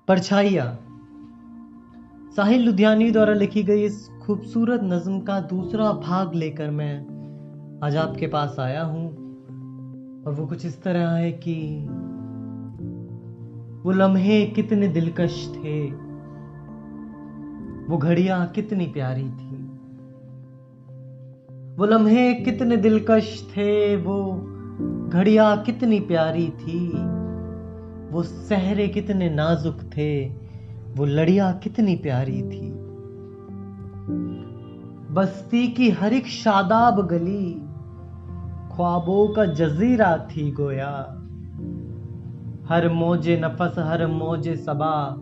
परछाइयाँ। साहिल लुधियानवी द्वारा लिखी गई इस खूबसूरत नज्म का दूसरा भाग लेकर मैं आज आपके पास आया हूं और वो कुछ इस तरह है कि वो लम्हे कितने दिलकश थे, वो घड़ियां कितनी प्यारी थी। वो लम्हे कितने दिलकश थे, वो घड़ियां कितनी प्यारी थी। वो सहरे कितने नाजुक थे, वो लड़ियां कितनी प्यारी थी। बस्ती की हर एक शादाब गली ख्वाबों का जजीरा थी गोया। हर मौजे नफस हर मौजे सबा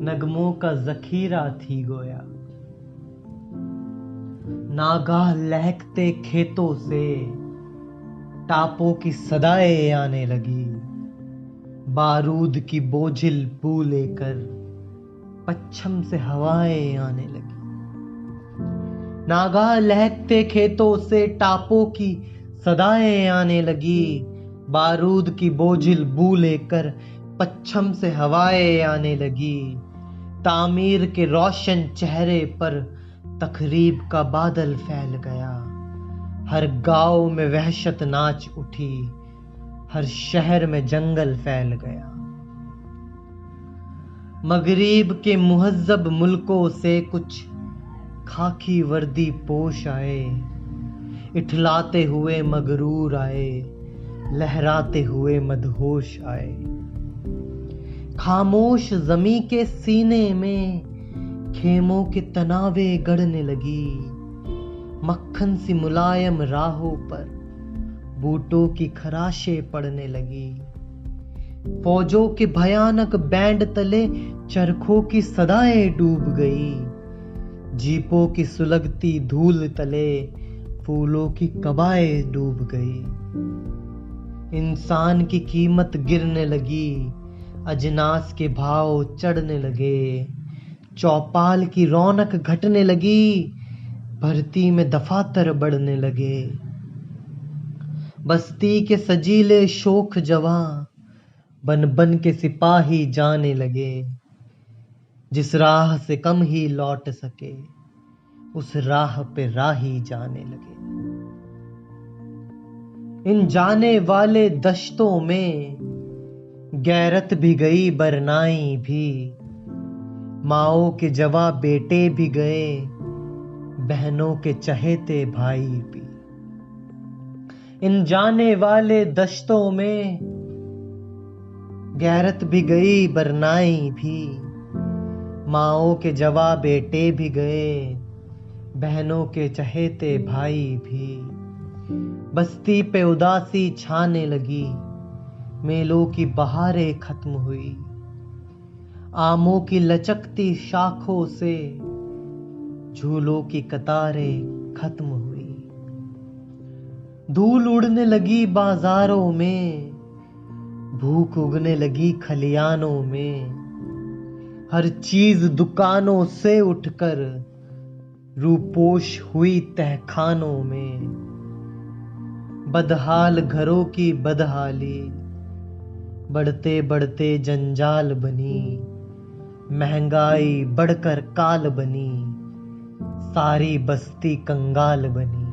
नगमों का जखीरा थी गोया। नागाह लहकते खेतों से टापों की सदाएं आने लगी। बारूद की बोझिल बू लेकर पश्चिम से हवाएं आने लगी। नागाह लहकते खेतों से टापों की सदाएं आने लगी। बारूद की बोझिल बू लेकर पश्चिम से हवाएं आने लगी। तामीर के रोशन चेहरे पर तकरीब का बादल फैल गया। हर गांव में वहशत नाच उठी, हर शहर में जंगल फैल गया। मगरिब के मुहज्जब मुल्कों से कुछ खाकी वर्दी पोश आए। इठलाते हुए मगरूर आए, लहराते हुए मदहोश आए। खामोश जमी के सीने में खेमों के तनावे गढ़ने लगी। मक्खन सी मुलायम राहों पर बूटों की खराशें पड़ने लगी। फौजों के भयानक बैंड तले चरखों की सदाएं डूब गई। जीपों की सुलगती धूल तले फूलों की कबाएं डूब गई। इंसान की कीमत गिरने लगी, अजनास के भाव चढ़ने लगे। चौपाल की रौनक घटने लगी, भर्ती में दफातर बढ़ने लगे। बस्ती के सजीले शोख जवां बन बन के सिपाही जाने लगे। जिस राह से कम ही लौट सके उस राह पे राही जाने लगे। इन जाने वाले दश्तों में गैरत भी गई बरनाई भी। माओ के जवा बेटे भी गए, बहनों के चहेते भाई भी। इन जाने वाले दश्तों में गैरत भी गई बरनाई भी। माओ के जवा बेटे भी गए, बहनों के चहेते भाई भी। बस्ती पे उदासी छाने लगी, मेलों की बहारें खत्म हुई। आमों की लचकती शाखों से झूलों की कतारें खत्म हुई। धूल उड़ने लगी बाजारों में, भूख उगने लगी खलियानों में। हर चीज दुकानों से उठकर रूपोश हुई तहखानों में। बदहाल घरों की बदहाली बढ़ते बढ़ते जंजाल बनी। महंगाई बढ़कर काल बनी, सारी बस्ती कंगाल बनी।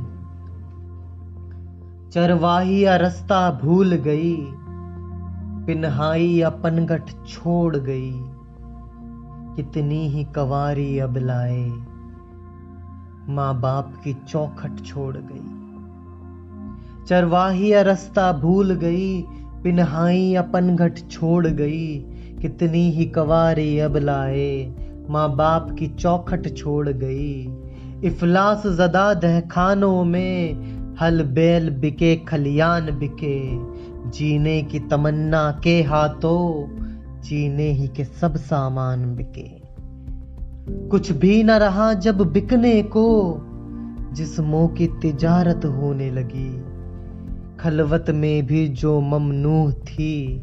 चरवाहिया रास्ता भूल गई, पिन्हाई अपनगट छोड़ गई। कितनी ही कवारी अब लाए, माँ बाप की चौखट छोड़ गई। चरवाहिया रास्ता भूल गई, पिन्हाई अपनगट छोड़ गई। कितनी ही कवारी अब लाए, माँ बाप की चौखट छोड़ गई। इफलास ज़दा दहखानों में हल बैल बिके खलियान बिके। जीने की तमन्ना के हाथों जीने ही के सब सामान बिके। कुछ भी न रहा जब बिकने को, जिस्मों की तिजारत होने लगी। खलवत में भी जो ममनूह थी,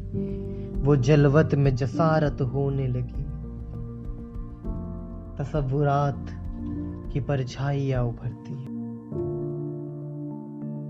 वो जलवत में जसारत होने लगी। तसव्वुरात की परछाइयाँ उभरती।